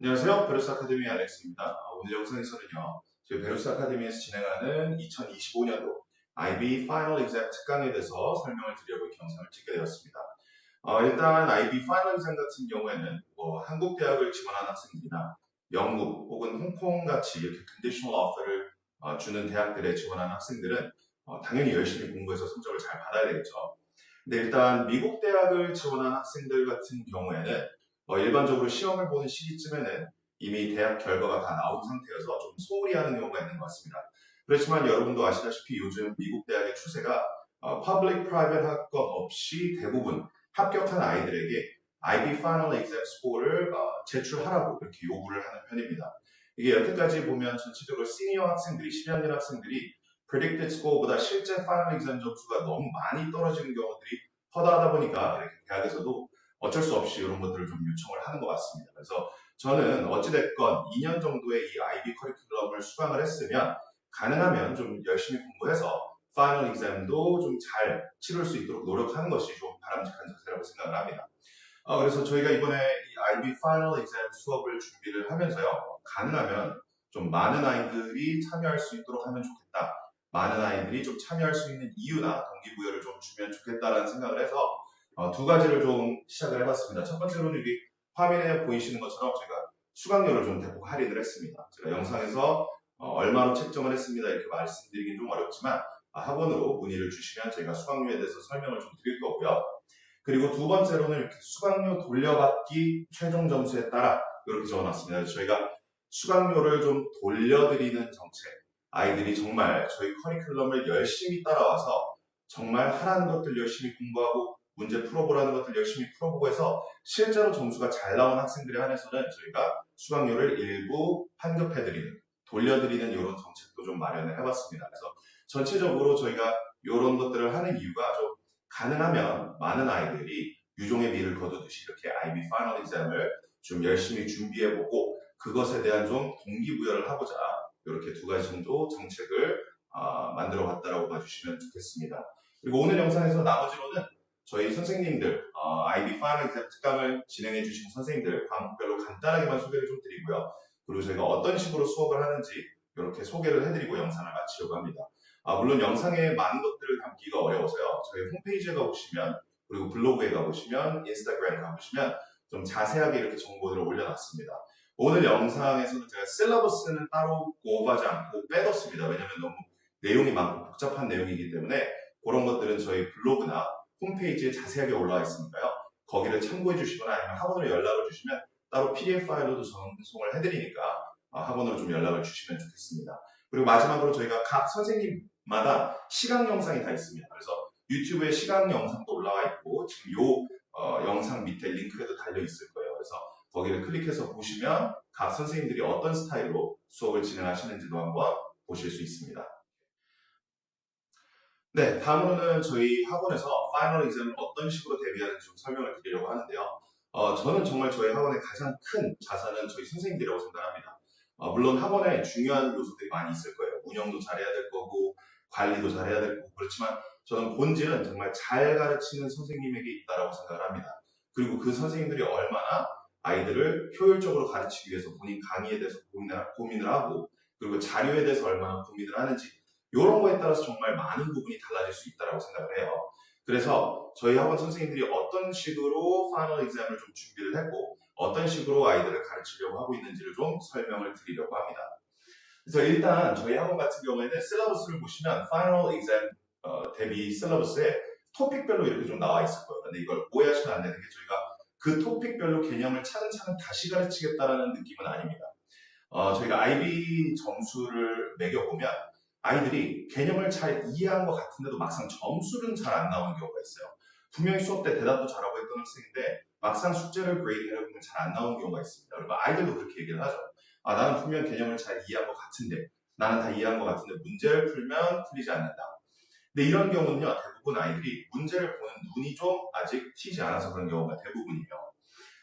안녕하세요. 베로스 아카데미 알렉스입니다. 오늘 영상에서는요, 저희 베로스 아카데미에서 진행하는 2025년도 IB Final Exam 특강에 대해서 설명을 드리려고 이렇게 영상을 찍게 되었습니다. 일단 IB Final Exam 같은 경우에는 한국 대학을 지원한 학생들이나 영국 혹은 홍콩 같이 이렇게 conditional offer를 주는 대학들에 지원한 학생들은 당연히 열심히 공부해서 성적을 잘 받아야 되겠죠. 근데 일단 미국 대학을 지원한 학생들 같은 경우에는 일반적으로 시험을 보는 시기쯤에는 이미 대학 결과가 다 나온 상태여서 좀 소홀히 하는 경우가 있는 것 같습니다. 그렇지만 여러분도 아시다시피 요즘 미국 대학의 추세가 public, private 학급 없이 대부분 합격한 아이들에게 IB Final Exam Score를 제출하라고 이렇게 요구를 하는 편입니다. 이게 여태까지 보면 전체적으로 시니어 학생들이, 10년 학생들이 predicted score보다 실제 Final Exam 점수가 너무 많이 떨어지는 경우들이 허다하다 보니까 이렇게 대학에서도 어쩔 수 없이 이런 것들을 좀 요청을 하는 것 같습니다. 그래서 저는 어찌됐건 2년 정도의 이 IB 커리큘럼을 수강을 했으면 가능하면 좀 열심히 공부해서 파이널 exam도 좀 잘 치를 수 있도록 노력하는 것이 좀 바람직한 자세라고 생각을 합니다. 그래서 저희가 이번에 이 IB 파이널 exam 수업을 준비를 하면서요, 가능하면 좀 많은 아이들이 참여할 수 있도록 하면 좋겠다. 많은 아이들이 좀 참여할 수 있는 이유나 동기부여를 좀 주면 좋겠다라는 생각을 해서 두 가지를 좀 시작을 해봤습니다. 첫 번째로는 여기 화면에 보이시는 것처럼 제가 수강료를 좀 대폭 할인을 했습니다. 제가 영상에서 얼마로 책정을 했습니다 이렇게 말씀드리긴 좀 어렵지만 학원으로 문의를 주시면 제가 수강료에 대해서 설명을 좀 드릴 거고요. 그리고 두 번째로는 이렇게 수강료 돌려받기 최종 점수에 따라 이렇게 적어놨습니다. 그래서 저희가 수강료를 좀 돌려드리는 정책, 아이들이 정말 저희 커리큘럼을 열심히 따라와서 정말 하라는 것들 열심히 공부하고 문제 풀어보라는 것들 열심히 풀어보고 해서 실제로 점수가 잘 나온 학생들에 한해서는 저희가 수강료를 일부 환급해드리는, 돌려드리는 이런 정책도 좀 마련을 해봤습니다. 그래서 전체적으로 저희가 이런 것들을 하는 이유가 좀 가능하면 많은 아이들이 유종의 미를 거두듯이 이렇게 IB 파이널 exam을 좀 열심히 준비해보고 그것에 대한 좀 동기부여를 하고자 이렇게 두 가지 정도 정책을 만들어 봤다라고 봐주시면 좋겠습니다. 그리고 오늘 영상에서 나머지로는 저희 선생님들, IB 파이널 exam 특강을 진행해 주신 선생님들 과목별로 간단하게만 소개를 좀 드리고요. 그리고 저희가 어떤 식으로 수업을 하는지 이렇게 소개를 해드리고 영상을 마치려고 합니다. 물론 영상에 많은 것들을 담기가 어려워서요. 저희 홈페이지에 가보시면 그리고 블로그에 가보시면 인스타그램 가보시면 좀 자세하게 이렇게 정보들을 올려놨습니다. 오늘 영상에서는 제가 셀러버스는 따로 꼽아지 않고 빼뒀습니다. 왜냐하면 너무 내용이 많고 복잡한 내용이기 때문에 그런 것들은 저희 블로그나 홈페이지에 자세하게 올라와 있으니까요. 거기를 참고해 주시거나 아니면 학원으로 연락을 주시면 따로 PDF 파일로도 전송을 해드리니까 학원으로 좀 연락을 주시면 좋겠습니다. 그리고 마지막으로 저희가 각 선생님마다 시각 영상이 다 있습니다. 그래서 유튜브에 시각 영상도 올라와 있고 지금 영상 밑에 링크에도 달려 있을 거예요. 그래서 거기를 클릭해서 보시면 각 선생님들이 어떤 스타일로 수업을 진행하시는지도 한번 보실 수 있습니다. 네, 다음으로는 저희 학원에서 파이널 exam을 어떤 식으로 대비하는지 좀 설명을 드리려고 하는데요. 저는 정말 저희 학원의 가장 큰 자산은 저희 선생님들이라고 생각합니다. 물론 학원에 중요한 요소들이 많이 있을 거예요. 운영도 잘해야 될 거고, 관리도 잘해야 될 거고, 그렇지만 저는 본질은 정말 잘 가르치는 선생님에게 있다라고 생각을 합니다. 그리고 그 선생님들이 얼마나 아이들을 효율적으로 가르치기 위해서 본인 강의에 대해서 고민을 하고, 그리고 자료에 대해서 얼마나 고민을 하는지, 이런 거에 따라서 정말 많은 부분이 달라질 수 있다고 생각을 해요. 그래서 저희 학원 선생님들이 어떤 식으로 파이널 exam을 좀 준비를 했고 어떤 식으로 아이들을 가르치려고 하고 있는지를 좀 설명을 드리려고 합니다. 그래서 일단 저희 학원 같은 경우에는 셀러버스를 보시면 파이널 exam 대비 셀러버스에 토픽별로 이렇게 좀 나와 있을 거예요. 근데 이걸 오해하시면 안 되는 게 저희가 그 토픽별로 개념을 차근차근 다시 가르치겠다라는 느낌은 아닙니다. 저희가 IB 점수를 매겨보면 아이들이 개념을 잘 이해한 것 같은데도 막상 점수는 잘 안 나오는 경우가 있어요. 분명히 수업 때 대답도 잘하고 했던 학생인데 막상 숙제를 그레이딩 해보면 잘 안 나오는 경우가 있습니다. 그리고 아이들도 그렇게 얘기를 하죠. 나는 분명 개념을 잘 이해한 것 같은데 나는 다 이해한 것 같은데 문제를 풀면 풀리지 않는다. 근데 이런 경우는요. 대부분 아이들이 문제를 보는 눈이 좀 아직 튀지 않아서 그런 경우가 대부분이에요.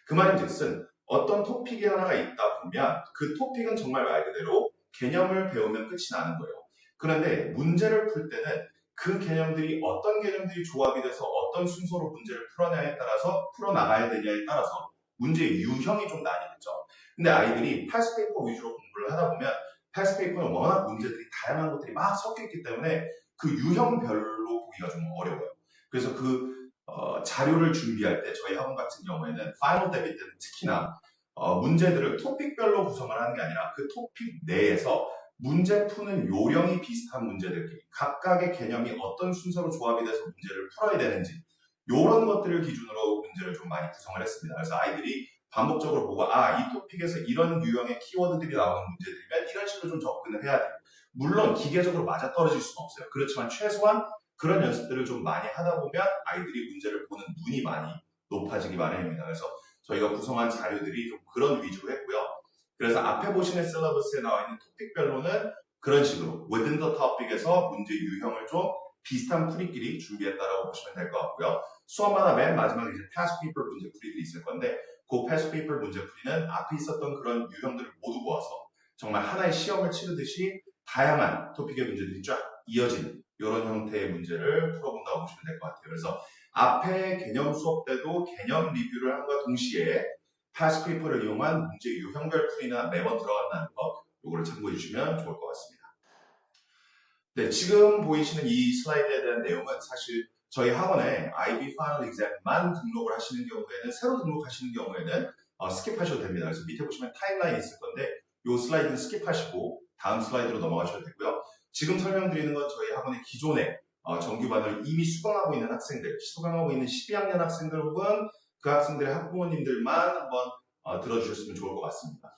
그 말인즉슨 어떤 토픽이 하나가 있다 보면 그 토픽은 정말 말 그대로 개념을 배우면 끝이 나는 거예요. 그런데 문제를 풀 때는 그 개념들이 어떤 개념들이 조합이 돼서 어떤 순서로 문제를 풀어나가야 되냐에 따라서 문제의 유형이 좀 나뉘겠죠. 근데 아이들이 패스 페이퍼 위주로 공부를 하다 보면 패스 페이퍼는 워낙 문제들이 다양한 것들이 막 섞여 있기 때문에 그 유형별로 보기가 좀 어려워요. 그래서 자료를 준비할 때 저희 학원 같은 경우에는 파이널 데뷔 때는 특히나 문제들을 토픽별로 구성을 하는 게 아니라 그 토픽 내에서 문제 푸는 요령이 비슷한 문제들끼리 각각의 개념이 어떤 순서로 조합이 돼서 문제를 풀어야 되는지 이런 것들을 기준으로 문제를 좀 많이 구성을 했습니다. 그래서 아이들이 반복적으로 보고 이 토픽에서 이런 유형의 키워드들이 나오는 문제들이면 이런 식으로 좀 접근을 해야 돼요. 물론 기계적으로 맞아떨어질 수는 없어요. 그렇지만 최소한 그런 연습들을 좀 많이 하다 보면 아이들이 문제를 보는 눈이 많이 높아지기 마련입니다. 그래서 저희가 구성한 자료들이 좀 그런 위주로 했고요. 그래서 앞에 보시는 셀러버스에 나와 있는 토픽별로는 그런 식으로 within the topic에서 문제 유형을 좀 비슷한 풀이끼리 준비했다라고 보시면 될 것 같고요. 수업마다 맨 마지막에 이제 past paper 문제 풀이들이 있을 건데 그 past paper 문제 풀이는 앞에 있었던 그런 유형들을 모두 모아서 정말 하나의 시험을 치르듯이 다양한 토픽의 문제들이 쫙 이어지는 이런 형태의 문제를 풀어본다고 보시면 될 것 같아요. 그래서 앞에 개념 수업 때도 개념 리뷰를 함과 동시에 past paper를 이용한 문제 유형별 풀이나 매번 들어간다는 것, 이거를 참고해 주시면 좋을 것 같습니다. 네, 지금 보이시는 이 슬라이드에 대한 내용은 사실 저희 학원에 IB Final Exam만 등록을 하시는 경우에는, 새로 등록하시는 경우에는 스킵하셔도 됩니다. 그래서 밑에 보시면 타임라인이 있을 건데 이 슬라이드는 스킵하시고 다음 슬라이드로 넘어가셔도 되고요. 지금 설명드리는 건 저희 학원의 기존의 정규반을 이미 수강하고 있는 학생들, 수강하고 있는 12학년 학생들 혹은 그 학생들의 학부모님들만 한번 들어주셨으면 좋을 것 같습니다.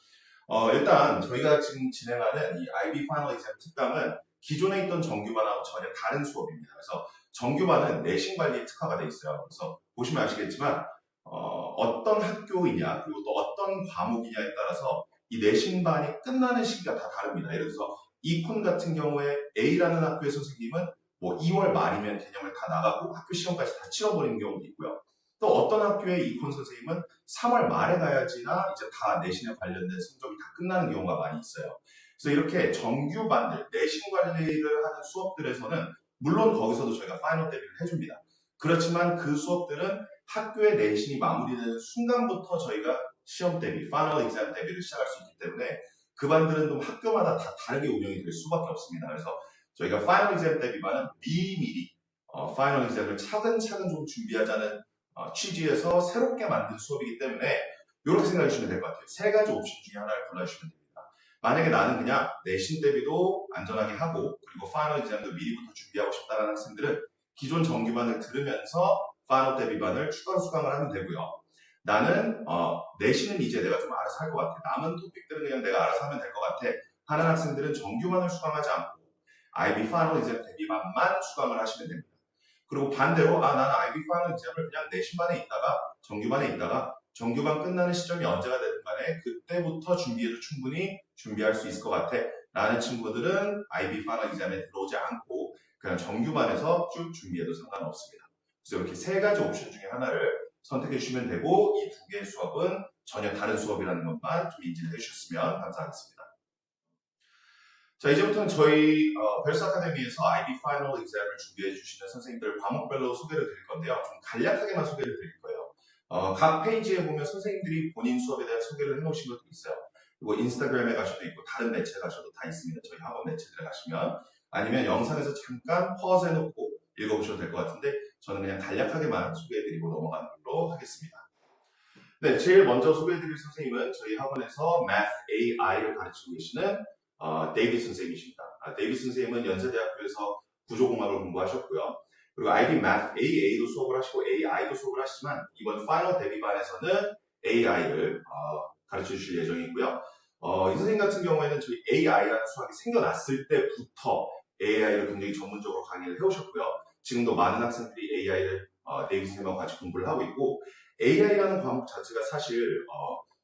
일단 저희가 지금 진행하는 이 IB Final Exam 특강은 기존에 있던 정규반하고 전혀 다른 수업입니다. 그래서 정규반은 내신 관리에 특화가 되어 있어요. 그래서 보시면 아시겠지만 어떤 학교이냐 그리고 또 어떤 과목이냐에 따라서 이 내신반이 끝나는 시기가 다 다릅니다. 예를 들어서 이콘 같은 경우에 A라는 학교의 선생님은 뭐 2월 말이면 개념을 다 나가고 학교 시험까지 다 치러버리는 경우도 있고요. 또 어떤 학교의 이콘 선생님은 3월 말에 가야지나 이제 다 내신에 관련된 성적이 다 끝나는 경우가 많이 있어요. 그래서 이렇게 정규반들, 내신 관리를 하는 수업들에서는 물론 거기서도 저희가 파이널 데뷔를 해줍니다. 그렇지만 그 수업들은 학교의 내신이 마무리되는 순간부터 저희가 시험 대비, 파이널 exam 대비를 시작할 수 있기 때문에 그 반들은 좀 학교마다 다 다르게 운영이 될 수밖에 없습니다. 그래서 저희가 파이널 exam 대비반은 미리미리 파이널 exam을 차근차근 좀 준비하자는 취지에서 새롭게 만든 수업이기 때문에 이렇게 생각해 주시면 될 것 같아요. 세 가지 옵션 중에 하나를 골라주시면 됩니다. 만약에 나는 그냥 내신 대비도 안전하게 하고 그리고 파이널 exam도 미리부터 준비하고 싶다는 학생들은 기존 정규반을 들으면서 파이널 대비반을 추가로 수강을 하면 되고요. 나는 내신은 이제 내가 좀 알아서 할 것 같아. 남은 토픽들은 그냥 내가 알아서 하면 될 것 같아. 하는 학생들은 정규반을 수강하지 않고 IB 파이널 exam 대비반만 수강을 하시면 됩니다. 그리고 반대로 나는 IB 파이널 exam을 그냥 내신반에 있다가 정규반에 있다가 정규반 끝나는 시점이 언제가 되든 간에 그때부터 준비해도 충분히 준비할 수 있을 것 같아 라는 친구들은 IB 파이널 exam에 들어오지 않고 그냥 정규반에서 쭉 준비해도 상관없습니다. 그래서 이렇게 세 가지 옵션 중에 하나를 선택해 주시면 되고 이 두 개의 수업은 전혀 다른 수업이라는 것만 좀 인지해 주셨으면 감사하겠습니다. 자, 이제부터는 저희 벨스 아카데미에서 IB 파이널 exam을 준비해 주시는 선생님들 과목별로 소개를 드릴 건데요. 좀 간략하게만 소개를 드릴 거예요. 각 페이지에 보면 선생님들이 본인 수업에 대한 소개를 해놓으신 것도 있어요. 그리고 인스타그램에 가셔도 있고 다른 매체에 가셔도 다 있습니다. 저희 학원 매체들에 가시면 아니면 영상에서 잠깐 퍼즈 해놓고 읽어보셔도 될 것 같은데 저는 그냥 간략하게만 소개해드리고 넘어가는 걸로 하겠습니다. 네, 제일 먼저 소개해드릴 선생님은 저희 학원에서 Math AI를 가르치고 계시는 데이비드 선생님이십니다. 데이비드 선생님은 연세대학교에서 구조공학을 공부하셨고요. 그리고 IB Math AA도 수업을 하시고 AI도 수업을 하시지만 이번 파이널 데뷔반에서는 AI를 가르쳐 주실 예정이고요. 이 선생님 같은 경우에는 저희 AI라는 수학이 생겨났을 때부터 AI를 굉장히 전문적으로 강의를 해오셨고요. 지금도 많은 학생들이 AI를 데이비드 선생님하고 같이 공부를 하고 있고 AI라는 과목 자체가 사실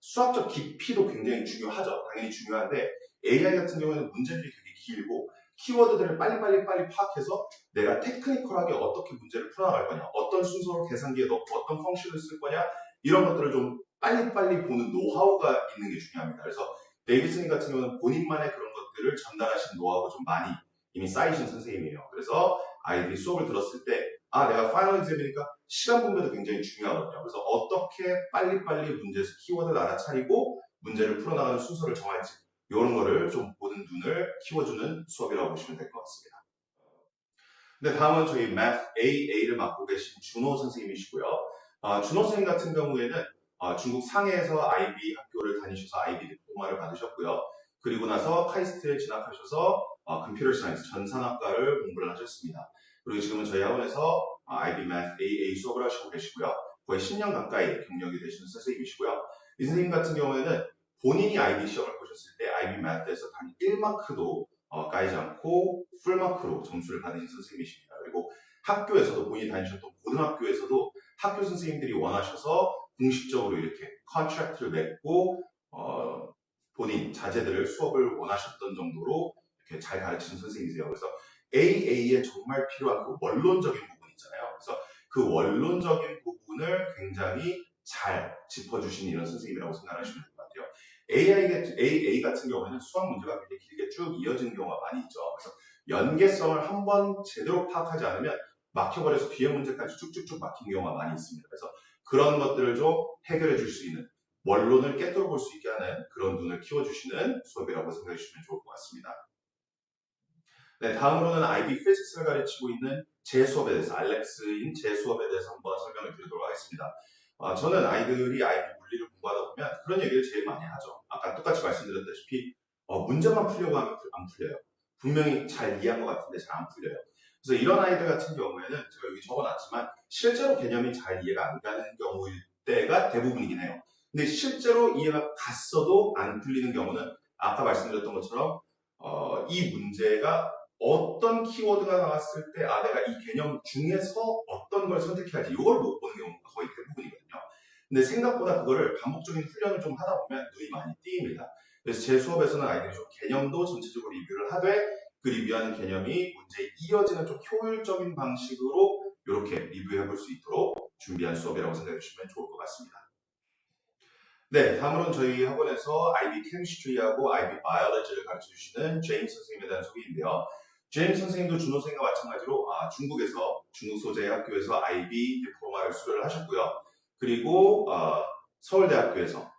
수학적 깊이도 굉장히 중요하죠. 당연히 중요한데 AI 같은 경우에는 문제들이 되게 길고 키워드들을 빨리 파악해서 내가 테크니컬하게 어떻게 문제를 풀어나갈 거냐, 어떤 순서로 계산기에 넣고 어떤 펑션을 쓸 거냐 이런 것들을 좀 빨리빨리 보는 노하우가 있는 게 중요합니다. 그래서 데이비드 선생님 같은 경우는 본인만의 그런 것들을 전달하신 노하우가 좀 많이 이미 쌓이신 선생님이에요. 그래서 아이들이 수업을 들었을 때 내가 파이널 exam이니까 시간 분배도 굉장히 중요하거든요. 그래서 어떻게 빨리빨리 문제에서 키워드를 알아차리고 문제를 풀어나가는 순서를 정할지 이런 거를 좀 보는 눈을 키워주는 수업이라고 보시면 될 것 같습니다. 네, 다음은 저희 Math AA를 맡고 계신 준호 선생님이시고요. 준호 선생님 같은 경우에는 중국 상해에서 IB 학교를 다니셔서 IB 디플로마를 받으셨고요. 그리고 나서 카이스트에 진학하셔서 컴퓨터 사이언스 전산학과를 공부를 하셨습니다. 그리고 지금은 저희 학원에서 IB Math AA 수업을 하시고 계시고요. 거의 10년 가까이 경력이 되시는 선생님이시고요. 이 선생님 같은 경우에는 본인이 IB 시험을 보셨을 때 IB Math에서 단 1마크도 까이지 않고 풀마크로 점수를 받으신 선생님이십니다. 그리고 학교에서도 본인이 다니셨던 고등학교에서도 학교 선생님들이 원하셔서 공식적으로 이렇게 컨트랙트를 맺고 본인 자제들을 수업을 원하셨던 정도로 이렇게 잘 가르치는 선생님이세요. 그래서 AA에 정말 필요한 그 원론적인 부분 있잖아요. 그래서 그 원론적인 부분을 굉장히 잘 짚어주신 이런 선생님이라고 생각하시면 될 것 같아요. AA 같은 경우에는 수학 문제가 굉장히 길게 쭉 이어지는 경우가 많이 있죠. 그래서 연계성을 한번 제대로 파악하지 않으면 막혀버려서 뒤에 문제까지 쭉쭉쭉 막힌 경우가 많이 있습니다. 그래서 그런 것들을 좀 해결해 줄 수 있는 원론을 깨뜨려 볼 수 있게 하는 그런 눈을 키워주시는 수업이라고 생각해 주시면 좋을 것 같습니다. 네, 다음으로는 IB 피직스를 가르치고 있는 제 수업에 대해서, 알렉스인 제 수업에 대해서 한번 설명을 드리도록 하겠습니다. 저는 아이들이 IB 물리를 공부하다 보면 그런 얘기를 제일 많이 하죠. 아까 똑같이 말씀드렸다시피 문제만 풀려고 하면 안 풀려요. 분명히 잘 이해한 것 같은데 잘 안 풀려요. 그래서 이런 아이들 같은 경우에는 제가 여기 적어놨지만 실제로 개념이 잘 이해가 안 가는 경우일 때가 대부분이긴 해요. 근데 실제로 이해가 갔어도 안 풀리는 경우는 아까 말씀드렸던 것처럼 이 문제가 어떤 키워드가 나왔을 때 내가 이 개념 중에서 어떤 걸 선택해야지 이걸 못 보는 경우가 거의 대부분이거든요. 근데 생각보다 그거를 반복적인 훈련을 좀 하다 보면 눈이 많이 띄입니다. 그래서 제 수업에서는 아이들이 좀 개념도 전체적으로 리뷰를 하되 그 리뷰하는 개념이 문제에 이어지는 좀 효율적인 방식으로 이렇게 리뷰해 볼 수 있도록 준비한 수업이라고 생각해 주시면 좋을 것 같습니다. 네, 다음으로는 저희 학원에서 IB Chemistry하고 IB Biology를 가르쳐 주시는 제임스 선생님에 대한 소개인데요. 제임스 선생님도 준호 선생님과 마찬가지로 중국에서 중국 소재 학교에서 IB 디플로마를 수료를 하셨고요. 그리고 서울대학교에서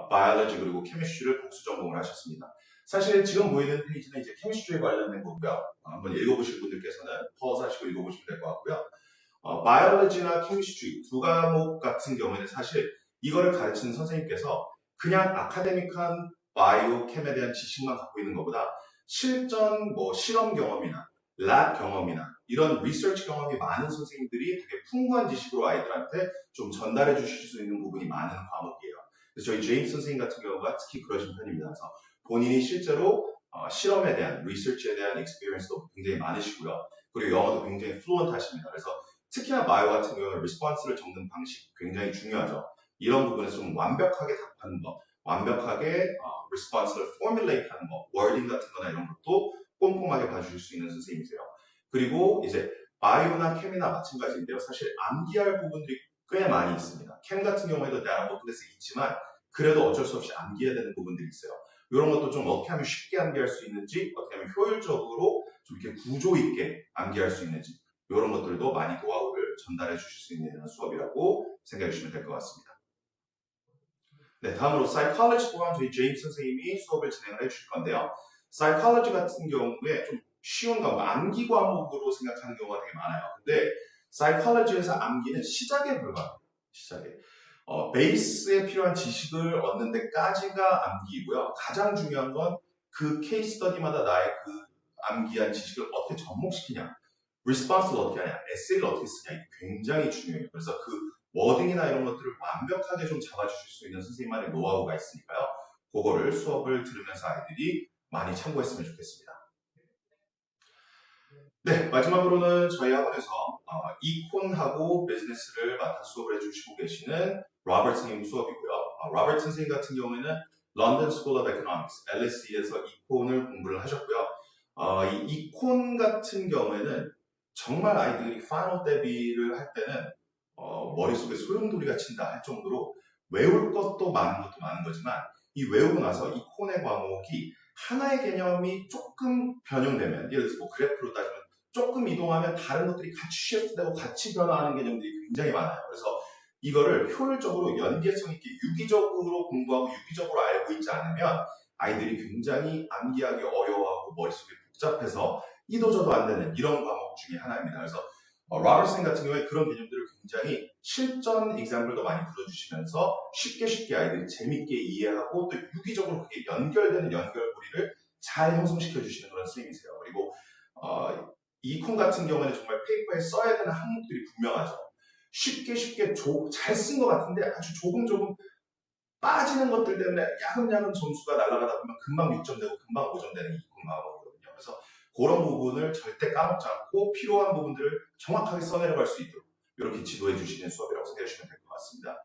바이올로지 그리고 케미스트리를 복수 전공을 하셨습니다. 사실 지금 보이는 페이지는 이제 케미스트리에 관련된 거고요. 한번 읽어보실 분들께서는 퍼즈 하시고 읽어보시면 될 것 같고요. 바이올로지나 케미스트리 두 과목 같은 경우에는 사실 이거를 가르치는 선생님께서 그냥 아카데믹한 바이오 캠에 대한 지식만 갖고 있는 것보다 실전 실험 경험이나 랩 경험이나 이런 리서치 경험이 많은 선생님들이 되게 풍부한 지식으로 아이들한테 좀 전달해 주실 수 있는 부분이 많은 과목이에요. 그래서 저희 제임스 선생님 같은 경우가 특히 그러신 편입니다. 그래서 본인이 실제로 실험에 대한 리서치에 대한 익스피리언스도 굉장히 많으시고요. 그리고 영어도 굉장히 플루언트 하십니다. 그래서 특히나 바이오 같은 경우는 리스폰스를 적는 방식 굉장히 중요하죠. 이런 부분에서 좀 완벽하게 답하는 법, 완벽하게 리스폰스를 포뮬레이트 하는 법, 워딩 같은 거나 이런 것도 꼼꼼하게 봐주실 수 있는 선생님이세요. 그리고 이제 바이오나 캠이나 마찬가지인데요. 사실 암기할 부분들이 꽤 많이 있습니다. 캠 같은 경우에도 데이터 워크에서 있지만 그래도 어쩔 수 없이 암기해야 되는 부분들이 있어요. 이런 것도 좀 어떻게 하면 쉽게 암기할 수 있는지, 어떻게 하면 효율적으로 좀 이렇게 구조 있게 암기할 수 있는지 이런 것들도 많이 노하우를 전달해 주실 수 있는 수업이라고 생각해 주시면 될 것 같습니다. 네, 다음으로 Psychology 또한 저희 제임스 선생님이 수업을 진행을 해주실 건데요. Psychology 같은 경우에 좀 쉬운 과목, 암기 과목으로 생각하는 경우가 되게 많아요. 근데 Psychology에서 암기는 시작에 불과합니다. 시작에. 베이스에 필요한 지식을 얻는 데까지가 암기이고요. 가장 중요한 건 그 케이스 스터디마다 나의 그 암기한 지식을 어떻게 접목시키냐, 리스폰스를 어떻게 하냐, 에세이를 어떻게 쓰냐, 이게 굉장히 중요해요. 그래서 그 워딩이나 이런 것들을 완벽하게 좀 잡아주실 수 있는 선생님만의 노하우가 있으니까요. 그거를 수업을 들으면서 아이들이 많이 참고했으면 좋겠습니다. 네, 마지막으로는 저희 학원에서 이콘하고 비즈니스를 맡아 수업을 해주시고 계시는 로버트 선생님 수업이고요. 로버트 선생님 같은 경우에는 런던 스쿨 오브 에코노믹스, LSE에서 이콘을 공부를 하셨고요. 이 이콘 같은 경우에는 정말 아이들이 파이널 대비를 할 때는 머릿속에 소용돌이가 친다 할 정도로 외울 것도 많은 거지만 이 외우고 나서 이콘의 과목이 하나의 개념이 조금 변형되면, 예를 들어서 그래프로 따지면 조금 이동하면 다른 것들이 같이 시프트되고 같이 변화하는 개념들이 굉장히 많아요. 그래서 이거를 효율적으로 연계성 있게 유기적으로 공부하고 유기적으로 알고 있지 않으면 아이들이 굉장히 암기하기 어려워하고 머릿속이 복잡해서 이도저도 안 되는 이런 과목 중에 하나입니다. 그래서 로버슨 같은 경우에 그런 개념들을 굉장히 실전 example도 많이 들어주시면서 쉽게 아이들이 재밌게 이해하고 또 유기적으로 그게 연결되는 연결고리를 잘 형성시켜 주시는 그런 선생님이세요. 그리고 이콘 같은 경우에는 정말 페이퍼에 써야 되는 항목들이 분명하죠. 쉽게 잘 쓴 것 같은데 아주 조금 빠지는 것들 때문에 야금야금 점수가 날아가다 보면 금방 6점 되고 금방 5점 되는 이콘 과목이거든요. 그래서 그런 부분을 절대 까먹지 않고 필요한 부분들을 정확하게 써내려갈 수 있도록 이렇게 지도해 주시는 수업이라고 생각해 주시면 될 것 같습니다.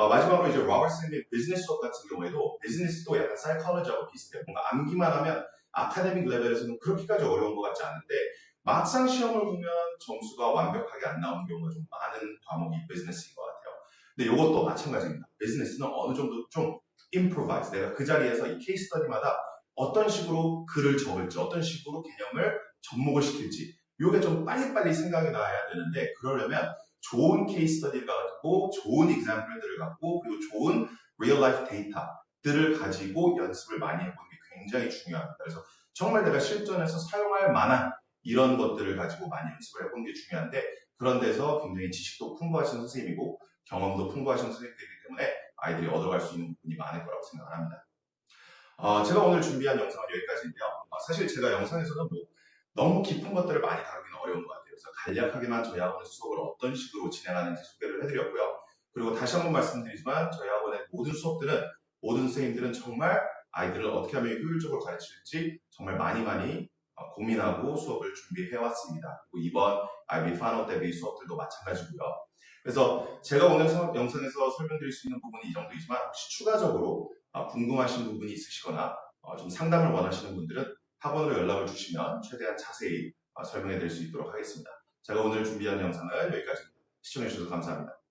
마지막으로 이제 로버슨의 비즈니스 수업 같은 경우에도 비즈니스도 약간 사이콜로지하고 비슷해요. 뭔가 암기만 하면 아카데믹 레벨에서는 그렇게까지 어려운 것 같지 않은데 막상 시험을 보면 점수가 완벽하게 안 나오는 경우가 좀 많은 과목이 비즈니스인 것 같아요. 근데 이것도 마찬가지입니다. 비즈니스는 어느 정도 좀 improvise, 내가 그 자리에서 이 케이스 스터디마다 어떤 식으로 글을 적을지, 어떤 식으로 개념을 접목을 시킬지 이게 좀 빨리빨리 생각이 나야 되는데 그러려면 좋은 케이스 스터디를 가지고 좋은 example들을 갖고 그리고 좋은 real life 데이터들을 가지고 연습을 많이 해보는 게 굉장히 중요합니다. 그래서 정말 내가 실전에서 사용할 만한 이런 것들을 가지고 많이 연습을 해보는 게 중요한데 그런 데서 굉장히 지식도 풍부하신 선생님이고 경험도 풍부하신 선생님들이기 때문에 아이들이 얻어갈 수 있는 부분이 많을 거라고 생각을 합니다. 제가 오늘 준비한 영상은 여기까지인데요. 사실 제가 영상에서는 너무 깊은 것들을 많이 다루기는 어려운 것 같아요. 그래서 간략하게만 저희 학원의 수업을 어떤 식으로 진행하는지 소개를 해드렸고요. 그리고 다시 한번 말씀드리지만 저희 학원의 모든 수업들은 모든 선생님들은 정말 아이들을 어떻게 하면 효율적으로 가르칠지 정말 많이 고민하고 수업을 준비해왔습니다. 그리고 이번 IB 파이널 대비 수업들도 마찬가지고요. 그래서 제가 오늘 영상에서 설명드릴 수 있는 부분이 이 정도이지만 혹시 추가적으로 궁금하신 부분이 있으시거나 좀 상담을 원하시는 분들은 학원으로 연락을 주시면 최대한 자세히 설명해 드릴 수 있도록 하겠습니다. 제가 오늘 준비한 영상은 여기까지입니다. 시청해 주셔서 감사합니다.